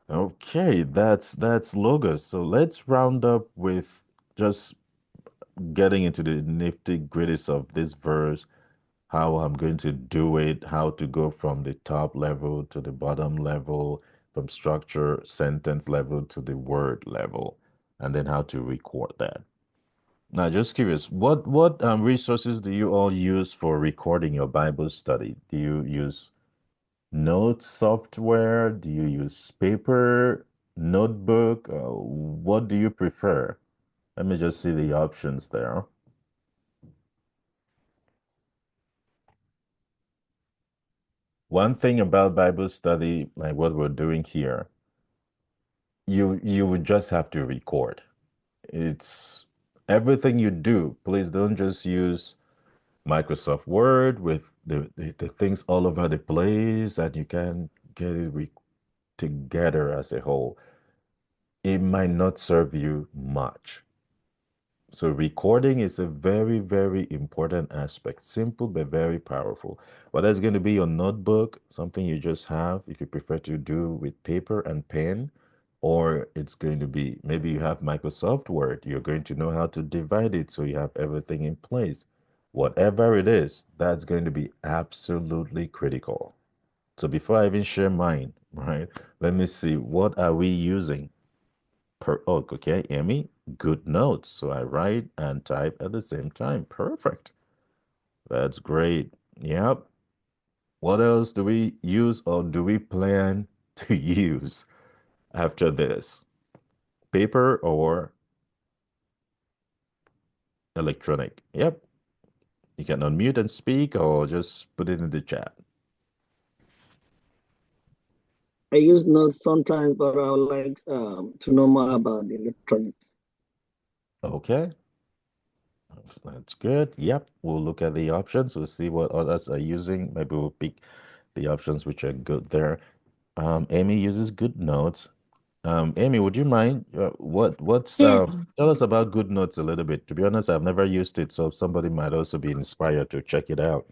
Okay, that's logos. So let's round up with just getting into the nitty-gritties of this verse, how I'm going to do it, how to go from the top level to the bottom level, from structure, sentence level to the word level, and then how to record that. Now, just curious, what resources do you all use for recording your Bible study? Do you use note software? Do you use paper, notebook? What do you prefer? Let me just see the options there. One thing about Bible study, like what we're doing here, you would just have to record. It's everything you do. Please don't just use Microsoft Word with the things all over the place and you can't get it re together as a whole. It might not serve you much. So recording is a very, very important aspect. Simple but very powerful. Whether it's going to be your notebook, something you just have, if you prefer to do with paper and pen, or it's going to be maybe you have Microsoft Word, you're going to know how to divide it so you have everything in place. Whatever it is, that's going to be absolutely critical. So before I even share mine, right, let me see, what are we using? Oh, okay, Amy, good notes. So I write and type at the same time. Perfect. That's great. Yep. What else do we use or do we plan to use after this? Paper or electronic? Yep. You can unmute and speak or just put it in the chat. I use notes sometimes, but I would like to know more about the electronics. Okay. That's good. Yep. We'll look at the options. We'll see what others are using. Maybe we'll pick the options which are good there. Amy uses good notes. Amy, would you mind what's Yeah. tell us about GoodNotes a little bit. To be honest, I've never used it, so somebody might also be inspired to check it out.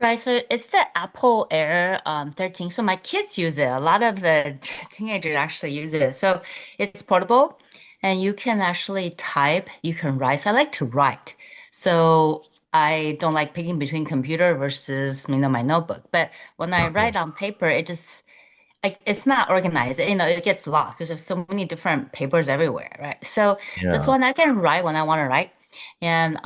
Right, so it's the Apple Air 13. So my kids use it. A lot of the teenagers actually use it. So it's portable and you can actually type, you can write. So I like to write. So I don't like picking between computer versus, my notebook. But when I Okay. write on paper, it just like it's not organized. It gets lost because there's so many different papers everywhere, right? So this Yeah. one I can write when I want to write, and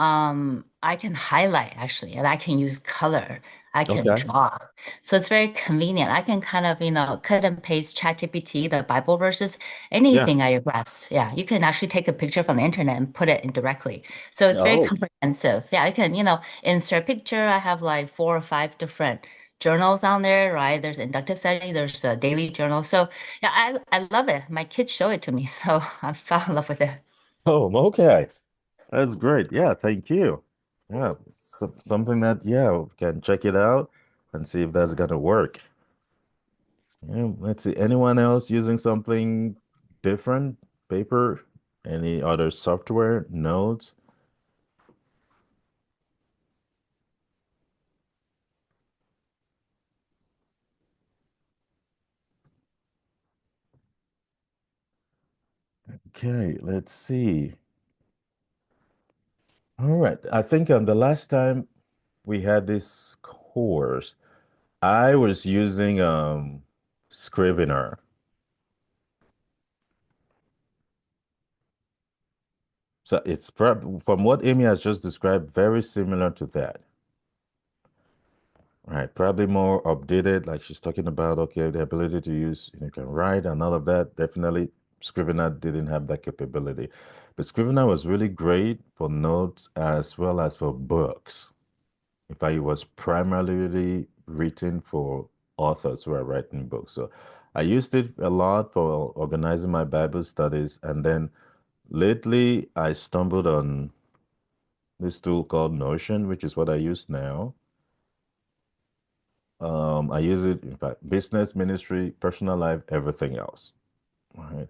I can highlight actually, and I can use color. I can Okay. draw. So it's very convenient. I can kind of, cut and paste ChatGPT, the Bible verses, Yeah. anything I request. Yeah, you can actually take a picture from the internet and put it in directly. So it's very Oh. comprehensive. Yeah, I can, insert picture. I have like 4 or 5 different journals on there, right? There's inductive study, there's a daily journal. So yeah, I love it. My kids show it to me, so I fell in love with it. Oh, okay. That's great. Yeah, thank you. Yeah, something that yeah, we can check it out and see if that's gonna work. Yeah, let's see. Anyone else using something different? Paper? Any other software? Notes? Okay, let's see. All right. I think the last time we had this course, I was using Scrivener. So it's from what Amy has just described, very similar to that. Right, probably more updated, like she's talking about, okay, the ability to use, you can write and all of that. Definitely, Scrivener didn't have that capability. But Scrivener was really great for notes as well as for books. In fact, it was primarily written for authors who are writing books. So I used it a lot for organizing my Bible studies. And then lately, I stumbled on this tool called Notion, which is what I use now. I use it, in fact, business, ministry, personal life, everything else. All right.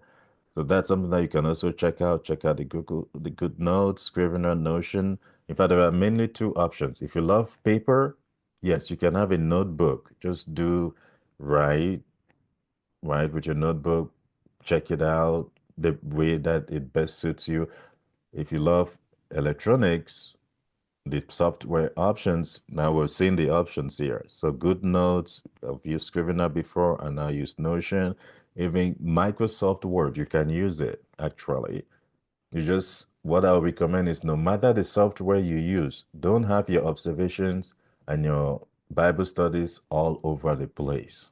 So that's something that you can also check out. Check out the Good Notes, Scrivener, Notion. In fact, there are mainly two options. If you love paper, yes, you can have a notebook. Just do write, right, with your notebook. Check it out the way that it best suits you. If you love electronics, the software options, now we're seeing the options here. So good notes, I've used Scrivener before and now use Notion. Even Microsoft Word, you can use it actually. What I'll recommend is no matter the software you use, don't have your observations and your Bible studies all over the place.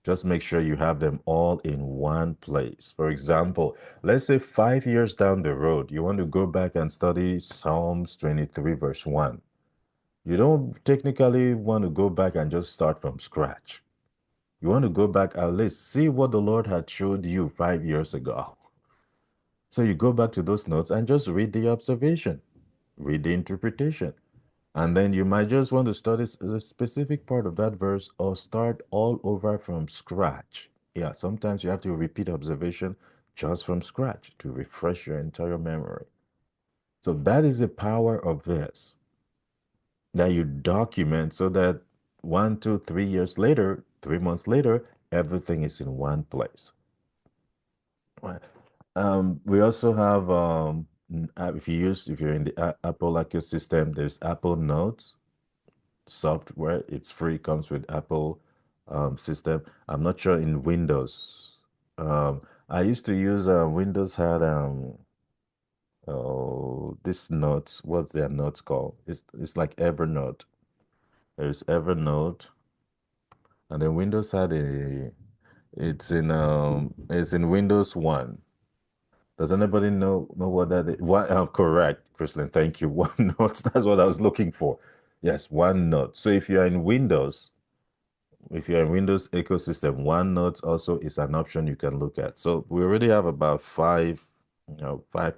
Just make sure you have them all in one place. For example, let's say 5 years down the road, you want to go back and study Psalms 23, verse 1. You don't technically want to go back and just start from scratch. You want to go back at least see what the Lord had showed you 5 years ago. So you go back to those notes and just read the observation, read the interpretation. And then you might just want to study a specific part of that verse or start all over from scratch. Yeah, sometimes you have to repeat observation just from scratch to refresh your entire memory. So that is the power of this, that you document so that 1, 2, 3 years later, 3 months later, everything is in one place. Right. We also have if you're in the Apple ecosystem, there's Apple Notes software. It's free, comes with Apple system. I'm not sure in Windows. I used to use Windows had oh this notes. What's their notes called? It's like Evernote. There's Evernote, and then Windows had a. It's in Windows 1. Does anybody know what that is? What? Correct, Chrislyn. Thank you. OneNote. That's what I was looking for. Yes, OneNote. So if you're in Windows ecosystem, OneNote also is an option you can look at. So we already have about five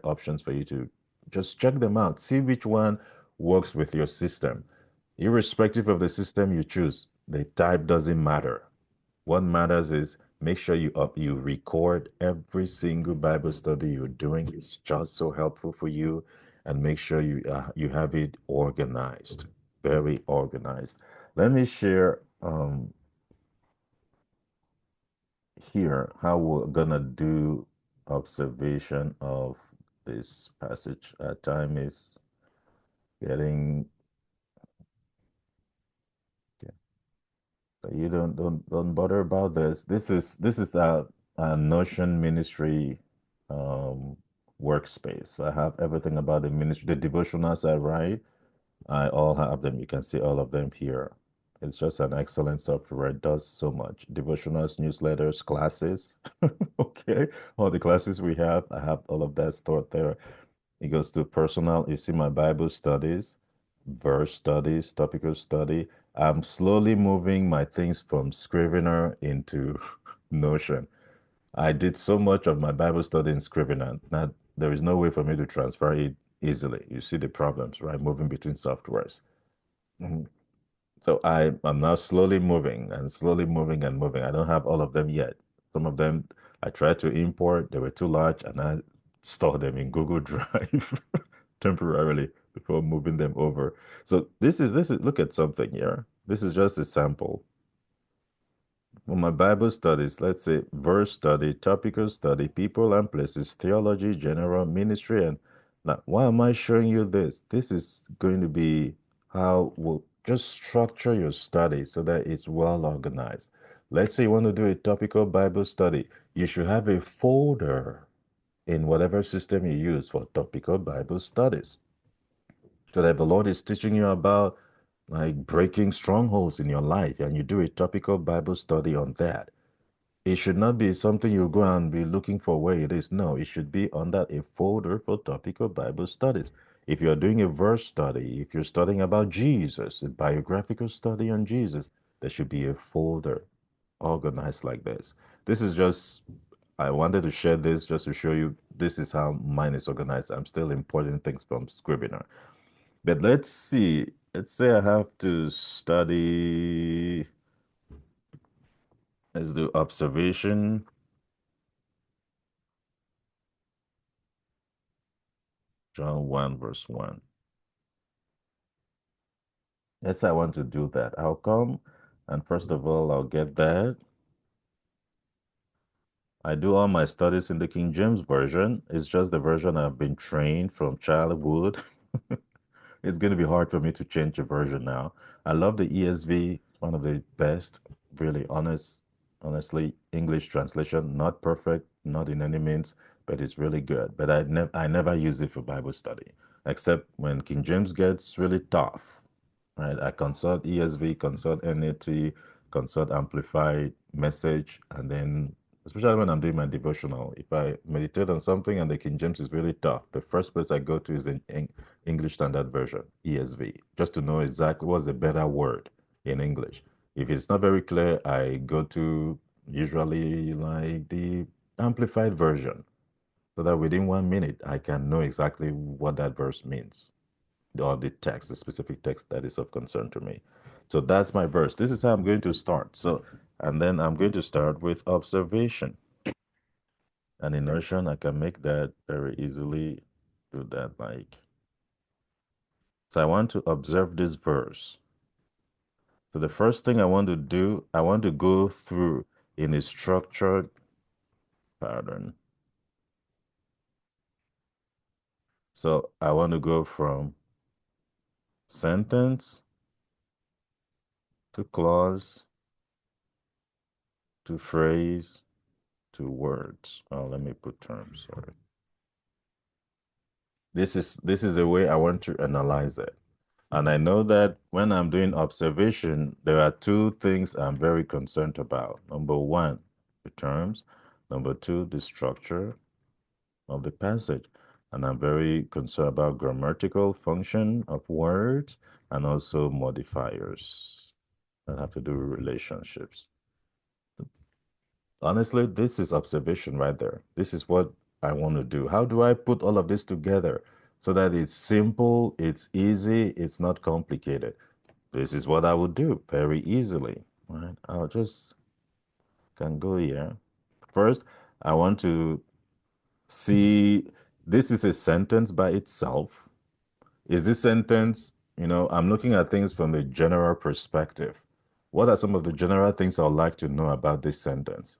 options for you to just check them out. See which one works with your system. Irrespective of the system you choose, the type doesn't matter. What matters is make sure you record every single Bible study you're doing. It's just so helpful for you, and make sure you have it organized, very organized. Let me share here how we're gonna do observation of this passage. Time is getting yeah. So you don't bother about this. This is a Notion ministry um workspace. I have everything about the ministry. The devotionals I write, I all have them. You can see all of them here. It's just an excellent software. It does so much. Devotionals, newsletters, classes. Okay. All the classes we have, I have all of that stored there. It goes to personal. You see my Bible studies, verse studies, topical study. I'm slowly moving my things from Scrivener into Notion. I did so much of my Bible study in Scrivener. Now, there is no way for me to transfer it easily. You see the problems, right? Moving between softwares. Mhm. So I'm now slowly moving and slowly moving and moving. I don't have all of them yet. Some of them I tried to import, they were too large, and I stored them in Google Drive temporarily before moving them over. So this is look at something here. This is just a sample. For my Bible studies, let's say verse study, topical study, people and places, theology, general ministry, and now why am I showing you this? This is going to be how we'll just structure your study so that it's well organized. Let's say you want to do a topical Bible study. You should have a folder in whatever system you use for topical Bible studies. So that the Lord is teaching you about like breaking strongholds in your life, and you do a topical Bible study on that. It should not be something you go and be looking for where it is. No, it should be under a folder for topical Bible studies. If you're doing a verse study, if you're studying about Jesus, a biographical study on Jesus, there should be a folder organized like this. This is just, I wanted to share this just to show you this is how mine is organized. I'm still importing things from Scrivener. But let's see. Let's say I have to study, let's do observation. John 1, verse 1. Yes, I want to do that. I'll come and first of all, I'll get that. I do all my studies in the King James Version. It's just the version I've been trained from childhood. It's going to be hard for me to change a version now. I love the ESV, one of the best, really honestly, English translation. Not perfect, not in any means, but it's really good. But I never use it for Bible study, except when King James gets really tough, right? I consult ESV, consult NAT, consult Amplified Message, and then especially when I'm doing my devotional, if I meditate on something and the King James is really tough, the first place I go to is in English Standard Version, ESV, just to know exactly what's the better word in English. If it's not very clear, I go to usually like the Amplified Version, so that within 1 minute I can know exactly what that verse means, or the text, the specific text that is of concern to me. So that's my verse. This is how I'm going to start. So, and then I'm going to start with observation. And immersion, I can make that very easily. Do that like. So I want to observe this verse. So the first thing I want to do, I want to go through in a structured pattern. So I want to go from sentence to clause to phrase to words. Oh, let me put terms, sorry. This is the way I want to analyze it. And I know that when I'm doing observation, there are two things I'm very concerned about. Number one, the terms. Number two, the structure of the passage. And I'm very concerned about grammatical function of words and also modifiers that have to do with relationships. Honestly, this is observation right there. This is what I want to do. How do I put all of this together so that it's simple, it's easy, it's not complicated? This is what I would do very easily. Right? I'll just can go here. First, I want to see this is a sentence by itself. Is this sentence, I'm looking at things from a general perspective. What are some of the general things I'd like to know about this sentence?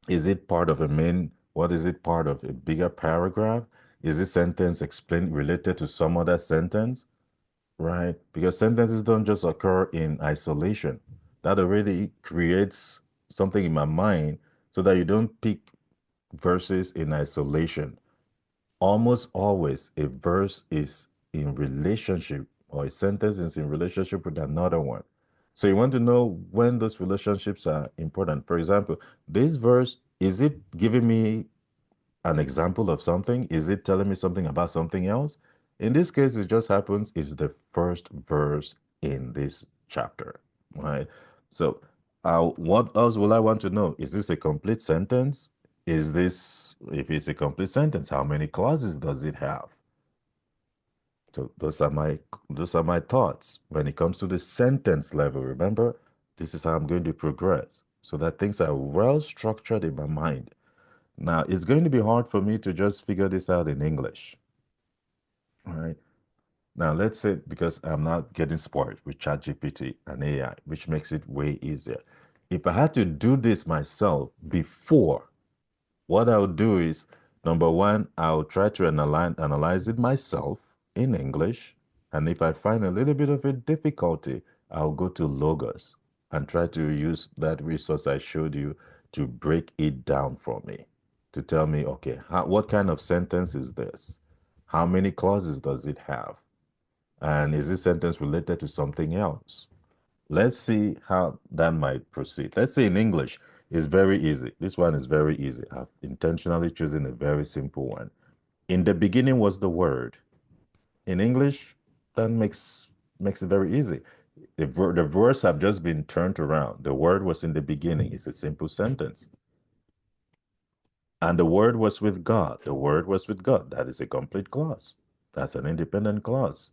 Is it part of a main, what is it part of a bigger paragraph? Is this sentence explained related to some other sentence? Right? Because sentences don't just occur in isolation. That already creates something in my mind so that you don't pick verses in isolation. Almost always a verse is in relationship or a sentence is in relationship with another one. So you want to know when those relationships are important. For example, this verse, is it giving me an example of something? Is it telling me something about something else? In this case, it just happens it's the first verse in this chapter, right? So, what else will I want to know? Is this a complete sentence? Is this, if it's a complete sentence, how many clauses does it have? So those are my thoughts when it comes to the sentence level. Remember, this is how I'm going to progress so that things are well structured in my mind. Now, it's going to be hard for me to just figure this out in English. All right. Now, let's say because I'm not getting spoiled with ChatGPT and AI, which makes it way easier. If I had to do this myself before, what I'll do is number one, I'll try to analyze it myself in English. And if I find a little bit of a difficulty, I'll go to Logos and try to use that resource I showed you to break it down for me, to tell me, okay, what kind of sentence is this? How many clauses does it have? And is this sentence related to something else? Let's see how that might proceed. Let's say in English, it's very easy. This one is very easy. I've intentionally chosen a very simple one. In the beginning was the word. In English, that makes it very easy. The verse have just been turned around. The word was in the beginning. It's a simple sentence. And the word was with God. The word was with God. That is a complete clause. That's an independent clause.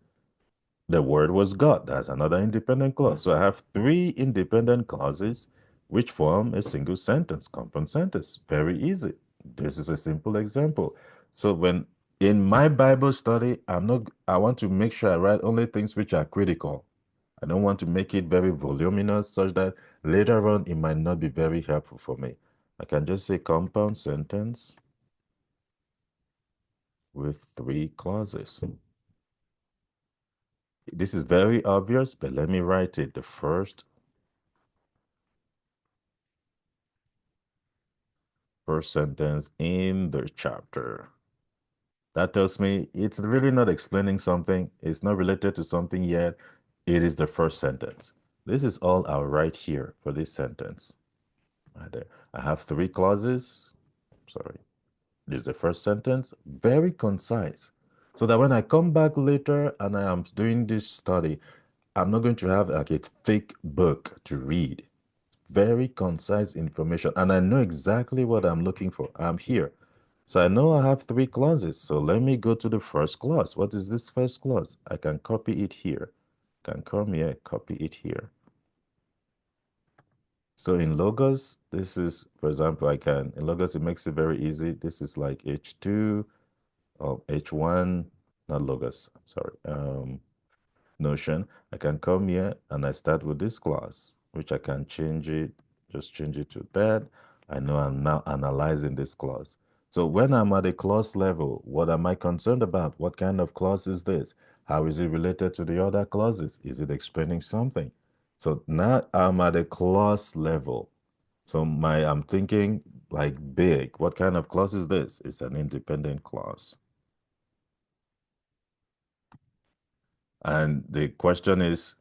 The word was God. That's another independent clause. So I have three independent clauses which form a single sentence, compound sentence. Very easy. This is a simple example. So when in my Bible study, I want to make sure I write only things which are critical. I don't want to make it very voluminous such that later on it might not be very helpful for me. I can just say compound sentence with three clauses. This is very obvious, but let me write it. The first sentence in the chapter. That tells me it's really not explaining something. It's not related to something yet. It is the first sentence. This is all I'll write here for this sentence. Right there. I have three clauses. Sorry. This is the first sentence. Very concise. So that when I come back later and I am doing this study, I'm not going to have like a thick book to read. Very concise information. And I know exactly what I'm looking for. I'm here. So I know I have three clauses. So let me go to the first clause. What is this first clause? I can copy it here. Can come here, copy it here. So in Logos, this is, for example, in Logos, it makes it very easy. This is like H2 or H1, not Logos, sorry, Notion. I can come here and I start with this clause, which I can change it, just change it to that. I know I'm now analyzing this clause. So when I'm at a clause level, what am I concerned about? What kind of clause is this? How is it related to the other clauses? Is it explaining something? So now I'm at a clause level. So I'm thinking like big. What kind of clause is this? It's an independent clause. And the question is,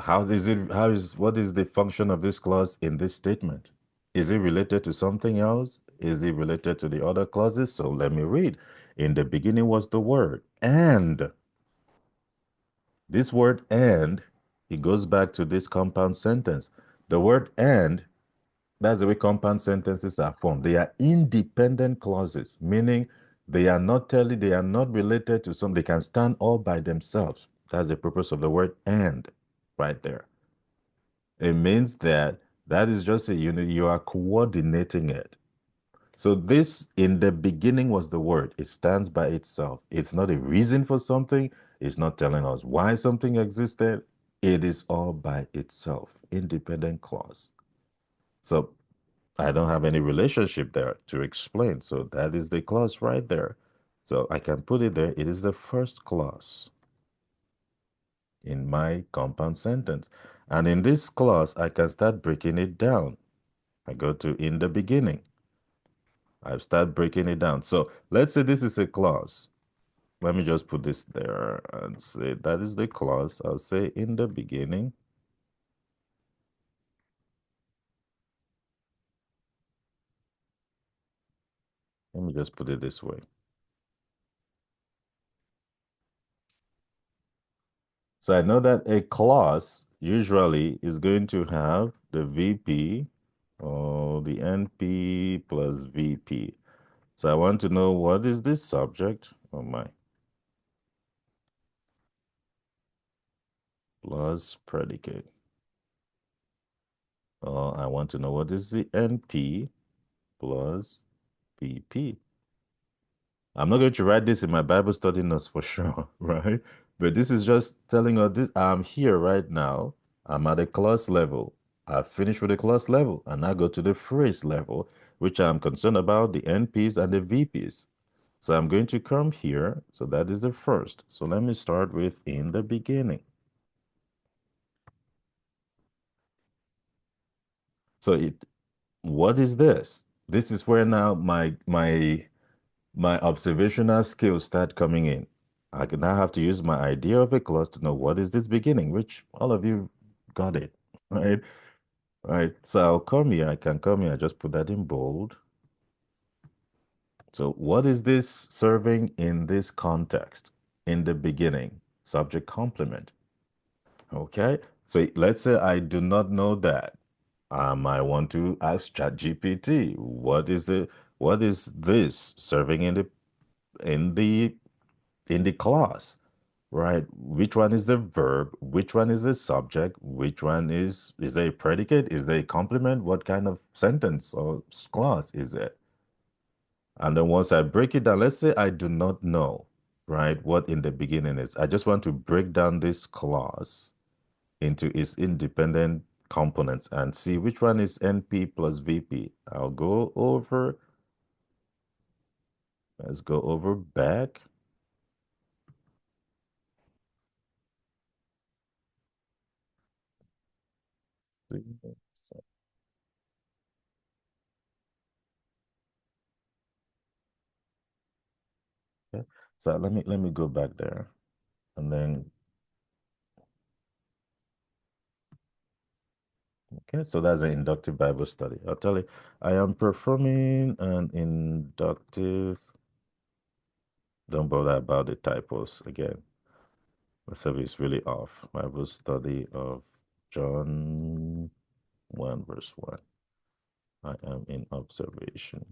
what is the function of this clause in this statement? Is it related to something else? Is it related to the other clauses? So let me read. In the beginning was the word, and this word and, it goes back to this compound sentence. The word and, that's the way compound sentences are formed. They are independent clauses, meaning they are not related to some, they can stand all by themselves. That's the purpose of the word and right there. It means that is just a unit, you are coordinating it. So this in the beginning was the word. It stands by itself. It's not a reason for something. It's not telling us why something existed. It is all by itself, independent clause. So I don't have any relationship there to explain. So that is the clause right there. So I can put it there. It is the first clause in my compound sentence. And in this clause, I can start breaking it down. I go to in the beginning. I start breaking it down. So let's say this is a clause. Let me just put this there and say that is the clause. I'll say in the beginning. Let me just put it this way. So I know that a clause usually is going to have the VP or the NP plus VP. So I want to know what is this subject? Oh my. Plus predicate. I want to know what is the NP plus VP. I'm not going to write this in my Bible study notes for sure, right? But this is just telling us this. I'm here right now. I'm at a class level. I've finished with the class level, and I go to the phrase level, which I'm concerned about the NPs and the VPs. So I'm going to come here. So that is the first. So let me start with in the beginning. So what is this? This is where now my observational skills start coming in. I now have to use my idea of a clause to know what is this beginning, which all of you got it, right? Right. So I'll come here. I can come here. I just put that in bold. So what is this serving in this context? In the beginning, subject complement. Okay. So let's say I do not know that. I want to ask ChatGPT, what is this serving in the in the clause, right? Which one is the verb? Which one is the subject? Which one is there a predicate? Is there a complement? What kind of sentence or clause is it? And then once I break it down, let's say I do not know, right, what in the beginning is. I just want to break down this clause into its independent components and see which one is NP plus VP. I'll go over, let's go over back. Okay. So let me go back there and then okay, so that's an inductive Bible study. I'll tell you, I am performing an inductive, don't bother about the typos again. The service is really off. Bible study of John 1 verse 1. I am in observation.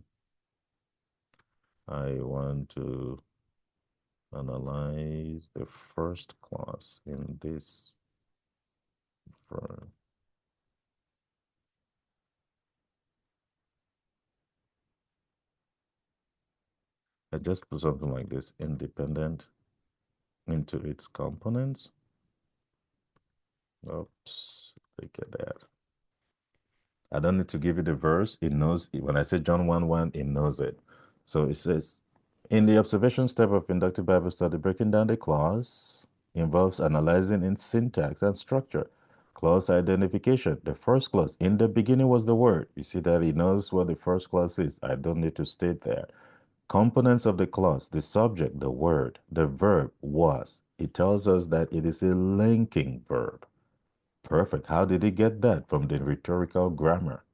I want to analyze the first clause in this verb. I just put something like this, independent into its components. Oops, look at that. I don't need to give it the verse. It knows it. When I say John 1 1, it knows it. So it says, in the observation step of inductive Bible study, breaking down the clause involves analyzing its syntax and structure. Clause identification. The first clause, in the beginning was the word. You see that he knows what the first clause is. I don't need to state that. Components of the clause, the subject, the word, the verb, was. It tells us that it is a linking verb. Perfect. How did he get that? From the rhetorical grammar.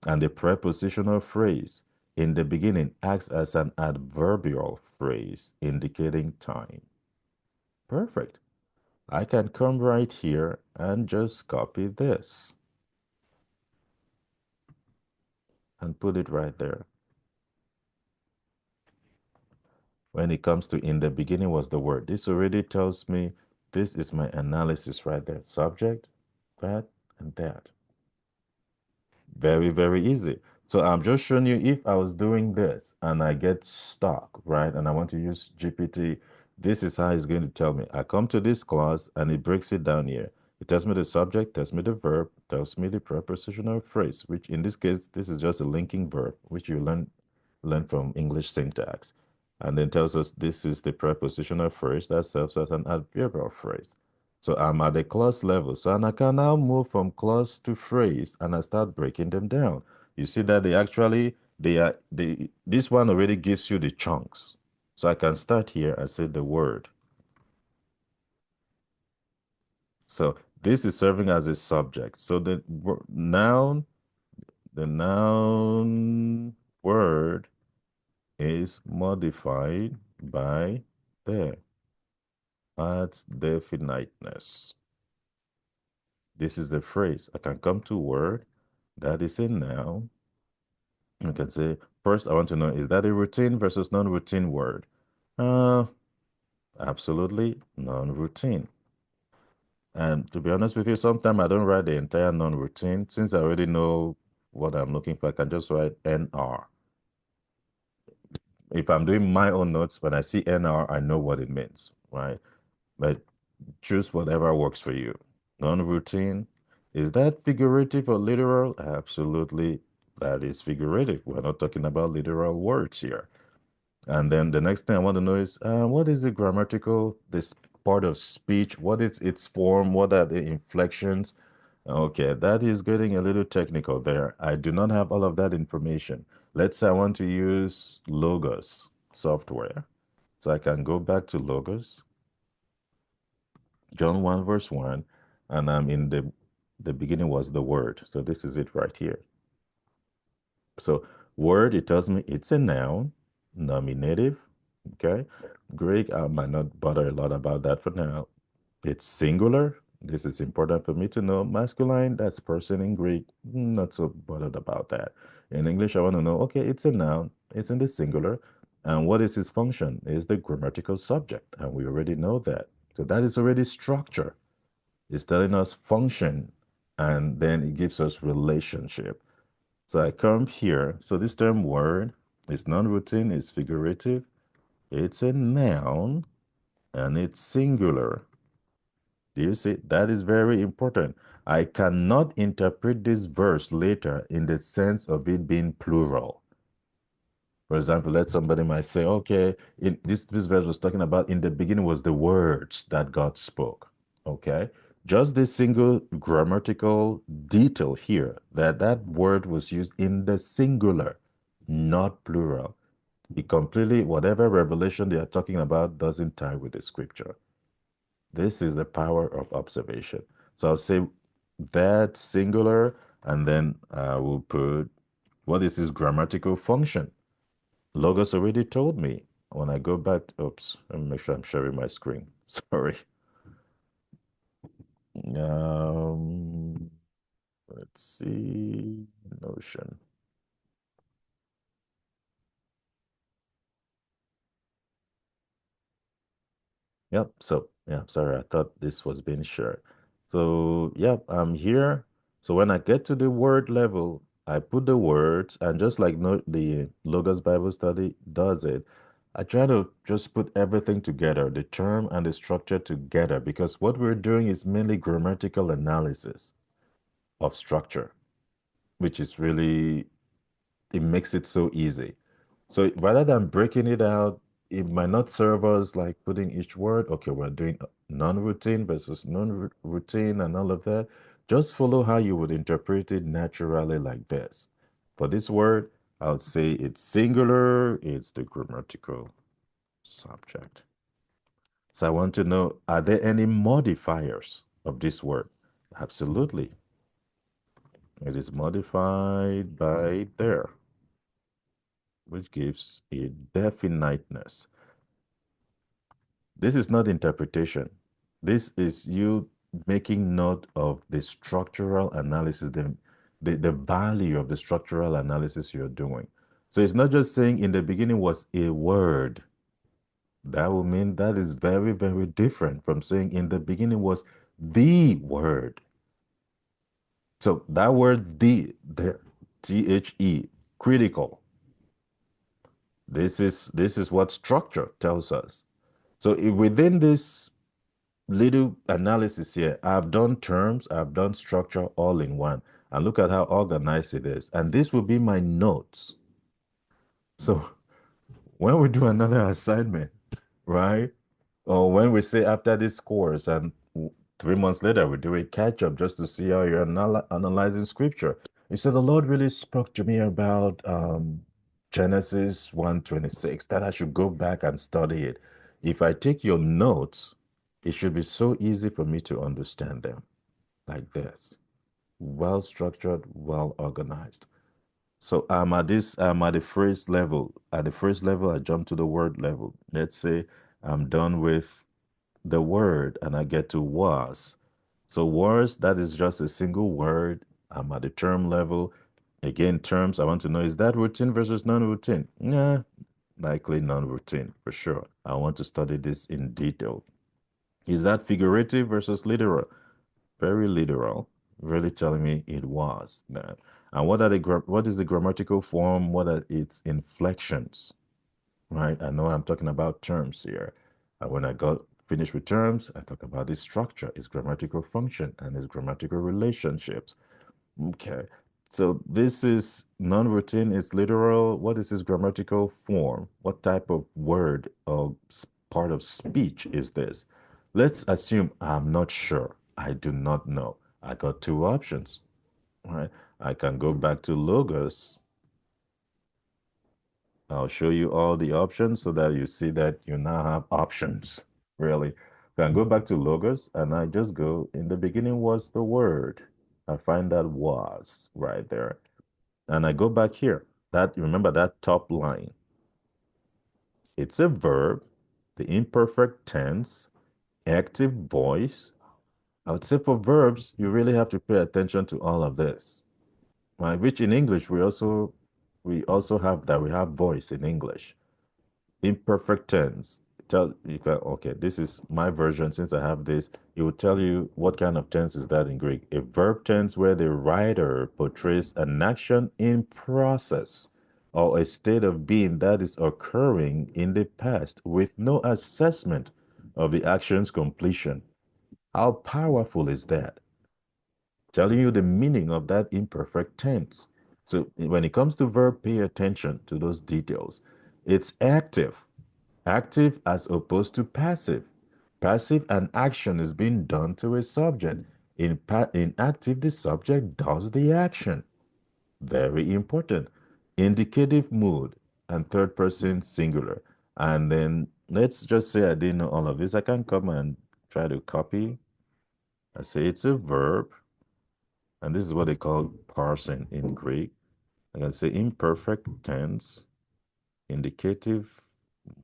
And the prepositional phrase in the beginning acts as an adverbial phrase indicating time. Perfect. I can come right here and just copy this and put it right there. When it comes to in the beginning was the word, this already tells me this is my analysis right there. Subject, that, and that. Very, very easy. So I'm just showing you if I was doing this and I get stuck, right? And I want to use GPT, this is how it's going to tell me. I come to this clause and it breaks it down here. It tells me the subject, tells me the verb, tells me the prepositional phrase, which in this case, this is just a linking verb, which you learn from English syntax. And then tells us this is the prepositional phrase that serves as an adverbial phrase. So I'm at the clause level. So and I can now move from clause to phrase and I start breaking them down. You see that this one already gives you the chunks. So I can start here and say the word. So this is serving as a subject. So the noun word is modified by there. Adds definiteness. This is the phrase. I can come to word that is a noun. I can say, first, I want to know, is that a routine versus non-routine word? Uh, Absolutely non-routine. And to be honest with you, sometimes I don't write the entire non-routine. Since I already know what I'm looking for, I can just write NR. If I'm doing my own notes, when I see NR, I know what it means, right? But choose whatever works for you. Non-routine, is that figurative or literal? Absolutely, that is figurative. We're not talking about literal words here. And then the next thing I want to know is what is the grammatical, this part of speech? What is its form? What are the inflections? Okay, that is getting a little technical there. I do not have all of that information. Let's say I want to use Logos software. So I can go back to Logos, John 1 verse 1, and I'm in the beginning was the word. So this is it right here. So word, it tells me it's a noun, nominative, okay? Greek, I might not bother a lot about that for now. It's singular. This is important for me to know. Masculine, that's person in Greek, not so bothered about that. In English, I want to know, okay, it's a noun, it's in the singular, and what is its function? Is the grammatical subject, and we already know that. So that is already structure. It's telling us function, and then it gives us relationship. So I come here. So this term word is non-routine, it's figurative, it's a noun, and it's singular. Do you see? That is very important. I cannot interpret this verse later in the sense of it being plural. For example, let somebody might say, okay, in this verse was talking about in the beginning was the words that God spoke. Okay. Just this single grammatical detail here that that word was used in the singular, not plural. It completely, whatever revelation they are talking about doesn't tie with the scripture. This is the power of observation. So I'll say that singular, and then I will put what is this grammatical function? Logos already told me. When I go back, oops, let me make sure I'm sharing my screen. Sorry. Um, let's see, Notion. Yep. So, yeah, sorry, I thought this was being shared. So, yep, I'm here. So when I get to the word level, I put the words, and just like no, the Logos Bible Study does it, I try to just put everything together, the term and the structure together, because what we're doing is mainly grammatical analysis of structure, which is really, it makes it so easy. So rather than breaking it out, it might not serve us like putting each word, okay, we're doing non-routine versus non-routine and all of that. Just follow how you would interpret it naturally like this. For this word, I would say it's singular, it's the grammatical subject. So I want to know, are there any modifiers of this word? Absolutely. It is modified by there, which gives a definiteness. This is not interpretation. This is you making note of the structural analysis, the value of the structural analysis you're doing. So it's not just saying in the beginning was a word. That will mean that is very, very different from saying in the beginning was the word. So that word the THE, critical. This is what structure tells us. So within this little analysis here, I've done terms, I've done structure all in one. And look at how organized it is. And this will be my notes. So when we do another assignment, right? Or when we say after this course and 3 months later we do a catch up just to see how you're analyzing scripture. You said the Lord really spoke to me about Genesis 1:26 that I should go back and study it. If I take your notes, it should be so easy for me to understand them like this. Well structured, well organized. So I'm at the phrase level. At the phrase level, I jump to the word level. Let's say I'm done with the word and I get to was. So was, that is just a single word. I'm at the term level. Again, terms, I want to know, is that routine versus non-routine? Yeah, likely non-routine for sure. I want to study this in detail. Is that figurative versus literal? Very literal, really telling me it was that. And what is the grammatical form? What are its inflections? Right? I know I'm talking about terms here. And when I got finished with terms, I talk about its structure, its grammatical function, and its grammatical relationships. Okay. So this is non-routine, it's literal. What is its grammatical form? What type of word or part of speech is this? Let's assume I'm not sure. I do not know. I got two options, right? I can go back to logos. I'll show you all the options so that you see that you now have options, really. Can go back to logos and I just go, in the beginning was the word. I find that was right there. And I go back here. That, remember that top line. It's a verb, the imperfect tense, active voice. I would say for verbs, you really have to pay attention to all of this. Right? Which in English, we also have that. We have voice in English. Imperfect tense. Tell you can, okay, this is my version. Since I have this, it will tell you what kind of tense is that in Greek. A verb tense where the writer portrays an action in process or a state of being that is occurring in the past with no assessment of the action's completion. How powerful is that? Telling you the meaning of that imperfect tense. So when it comes to verb, pay attention to those details. It's active, active as opposed to passive. Passive, an action is being done to a subject. In active, the subject does the action. Very important. Indicative mood and third person singular. And then let's just say I didn't know all of this. I can come and try to copy. I say it's a verb, and this is what they call parsing in Greek. I can say imperfect tense, indicative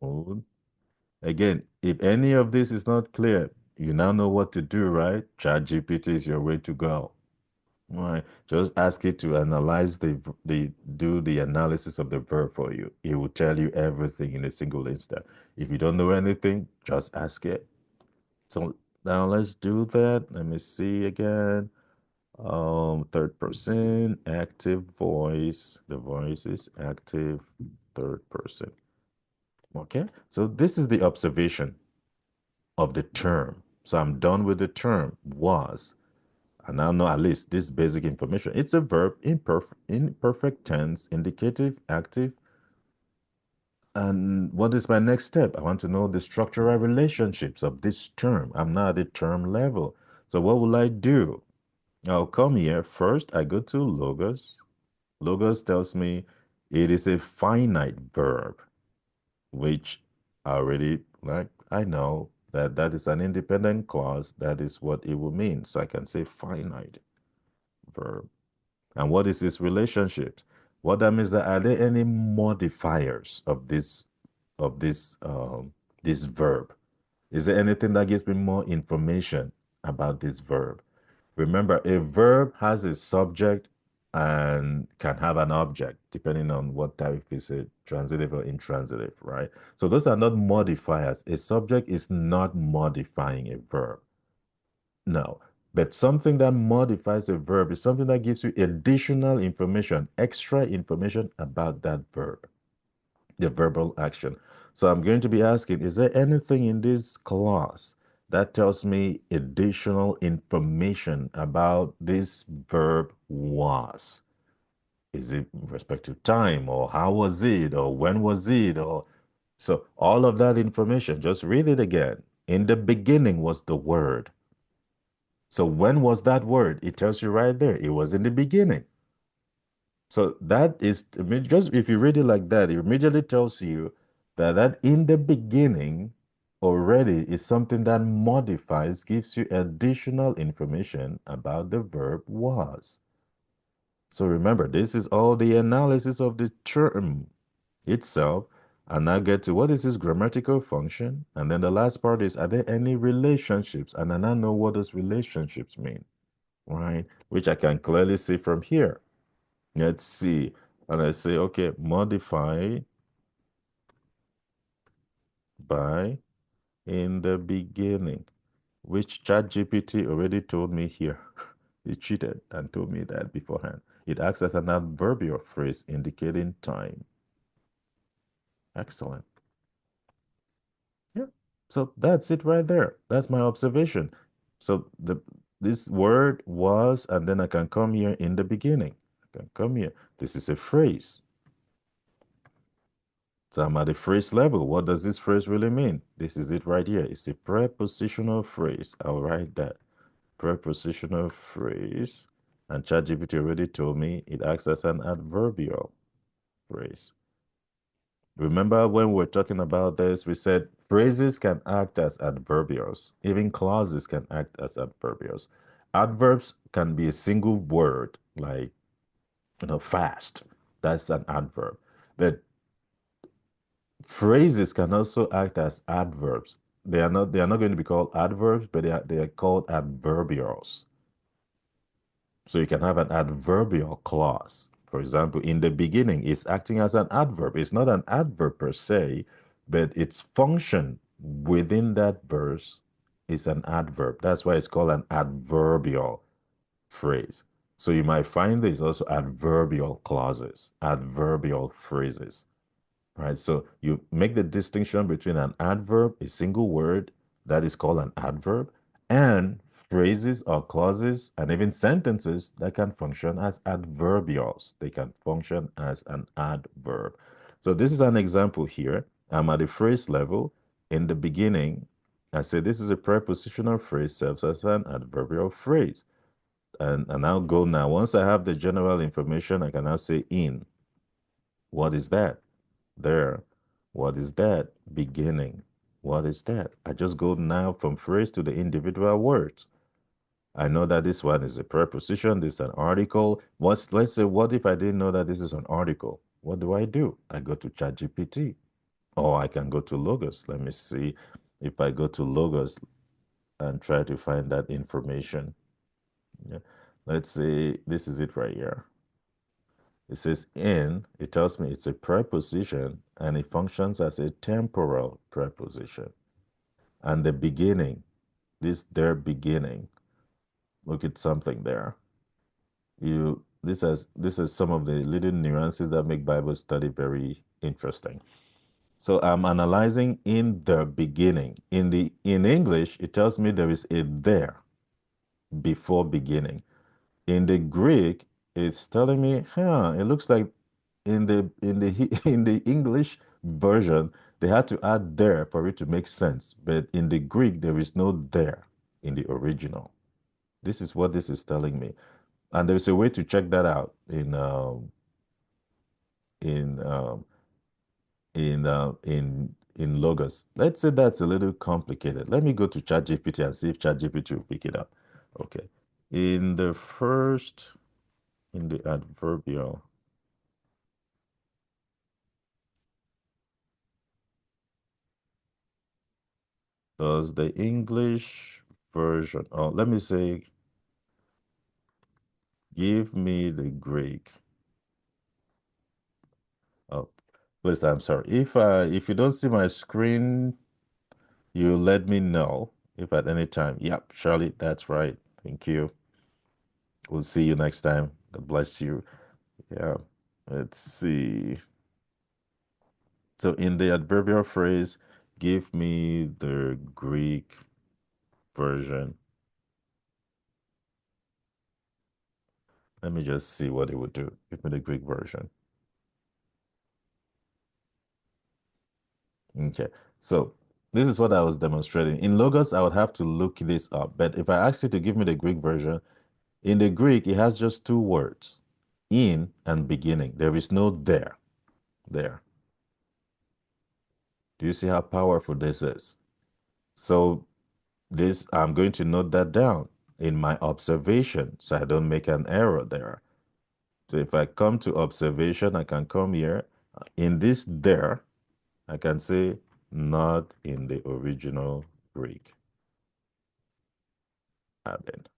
mood. Again, if any of this is not clear, you now know what to do, right? ChatGPT is your way to go. Right. Just ask it to analyze the do the analysis of the verb for you. It will tell you everything in a single instant. If you don't know anything, just ask it. So now let's do that. Let me see again. Third person, active voice. The voice is active, third person. Okay. So this is the observation of the term. So I'm done with the term was. I now know at least this basic information. It's a verb, imperfect tense, indicative, active. And what is my next step? I want to know the structural relationships of this term. I'm now at the term level. So what will I do? I'll come here. First, I go to logos. Logos tells me it is a finite verb, which I already, like, I know that that is an independent clause. That is what it will mean. So I can say finite verb. And what is its relationships? What that means that are there any modifiers of this verb? Is there anything that gives me more information about this verb? Remember, a verb has a subject and can have an object, depending on what type is it, transitive or intransitive, right? So those are not modifiers. A subject is not modifying a verb. No, but something that modifies a verb is something that gives you additional information, extra information about that verb, the verbal action. So I'm going to be asking, is there anything in this clause that tells me additional information about this verb was? Is it with respect to time, or how was it, or when was it, or so all of that information, just read it again. In the beginning was the word. So when was that word? It tells you right there. It was in the beginning. So that is, I mean, just if you read it like that, it immediately tells you that that in the beginning already is something that modifies, gives you additional information about the verb was. So remember, this is all the analysis of the term itself. And now get to what is this grammatical function? And then the last part is, are there any relationships? And I now know what those relationships mean, right? Which I can clearly see from here. Let's see. And I say, okay, modify by in the beginning, which ChatGPT already told me here. It cheated and told me that beforehand. It acts as an adverbial phrase indicating time. Excellent. Yeah. So that's it right there. That's my observation. So this word was, and then I can come here in the beginning. I can come here. This is a phrase. So I'm at the phrase level. What does this phrase really mean? This is it right here. It's a prepositional phrase. I'll write that. Prepositional phrase. And ChatGPT already told me it acts as an adverbial phrase. Remember when we were talking about this, we said phrases can act as adverbials. Even clauses can act as adverbials. Adverbs can be a single word, like, fast. That's an adverb. But phrases can also act as adverbs. They are not going to be called adverbs, but they are called adverbials. So you can have an adverbial clause. For example, in the beginning, it's acting as an adverb. It's not an adverb per se, but its function within that verse is an adverb. That's why it's called an adverbial phrase. So you might find there's also adverbial clauses, adverbial phrases, right? So you make the distinction between an adverb, a single word that is called an adverb, and phrases or clauses and even sentences that can function as adverbials. They can function as an adverb. So this is an example here. I'm at the phrase level. In the beginning, I say this is a prepositional phrase, serves as an adverbial phrase. And I'll go now. Once I have the general information, I can now say in. What is that? There. What is that? Beginning. What is that? I just go now from phrase to the individual words. I know that this one is a preposition, this is an article. Let's say, what if I didn't know that this is an article? What do? I go to ChatGPT, or I can go to Logos. Let me see if I go to Logos and try to find that information. Yeah. Let's say this is it right here. It says in, it tells me it's a preposition and it functions as a temporal preposition. And the beginning, their beginning. Look at something there. This is some of the little nuances that make Bible study very interesting. So I'm analyzing in the beginning. In English, it tells me there is a there before beginning. In the Greek, it's telling me, it looks like in the English version, they had to add there for it to make sense. But in the Greek, there is no there in the original. This is what this is telling me. And there's a way to check that out in in Logos. Let's say that's a little complicated. Let me go to ChatGPT and see if ChatGPT will pick it up. Okay. In the first, in the adverbial, does the English version, oh, let me say, give me the Greek. Oh, please, I'm sorry. If you don't see my screen, you let me know if at any time. Yep, Charlie, that's right. Thank you. We'll see you next time. God bless you. Yeah. Let's see. So in the adverbial phrase, give me the Greek version. Let me just see what it would do. Give me the Greek version. Okay. So this is what I was demonstrating. In Logos, I would have to look this up. But if I ask you to give me the Greek version, in the Greek, it has just two words, in and beginning. There is no there. There. Do you see how powerful this is? So this, I'm going to note that down in my observation so I don't make an error there. So if I come to observation, I can come here. In this there, I can say not in the original Greek. Added.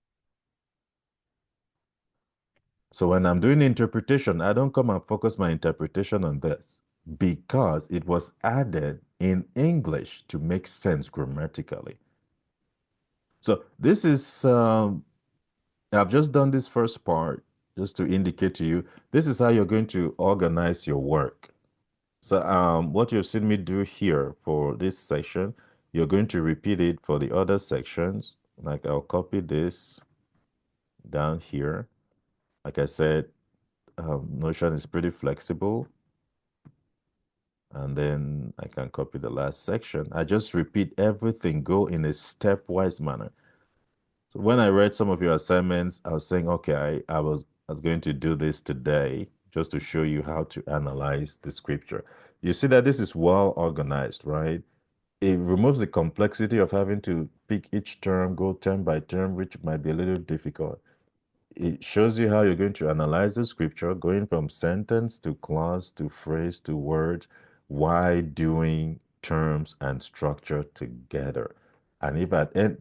So when I'm doing interpretation, I don't come and focus my interpretation on this because it was added in English to make sense grammatically. So this is, I've just done this first part just to indicate to you, this is how you're going to organize your work. So what you've seen me do here for this section, you're going to repeat it for the other sections. Like I'll copy this down here. Like I said, Notion is pretty flexible. And then I can copy the last section. I just repeat everything, go in a stepwise manner. So when I read some of your assignments, I was saying, okay, I was going to do this today just to show you how to analyze the scripture. You see that this is well organized, right? It removes the complexity of having to pick each term, go term by term, which might be a little difficult. It shows you how you're going to analyze the scripture, going from sentence to clause to phrase to word, why doing terms and structure together. And if at end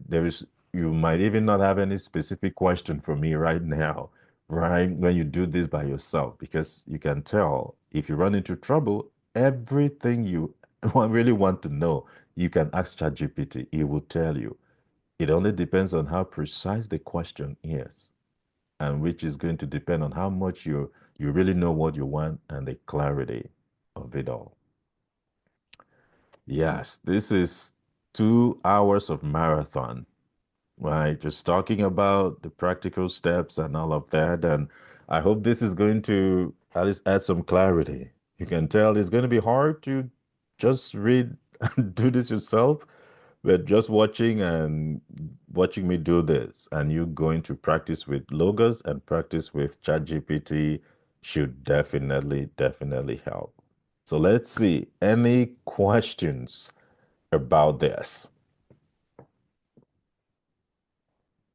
you might even not have any specific question for me right now, right? When you do this by yourself, because you can tell if you run into trouble, everything you really want to know, you can ask ChatGPT. It will tell you. It only depends on how precise the question is, and which is going to depend on how much you really know what you want and the clarity of it all. Yes, this is 2 hours of marathon. Right, just talking about the practical steps and all of that. And I hope this is going to at least add some clarity. You can tell it's going to be hard to just read and do this yourself, but just watching me do this and you going to practice with Logos and practice with ChatGPT should definitely help. So let's see. Any questions about this?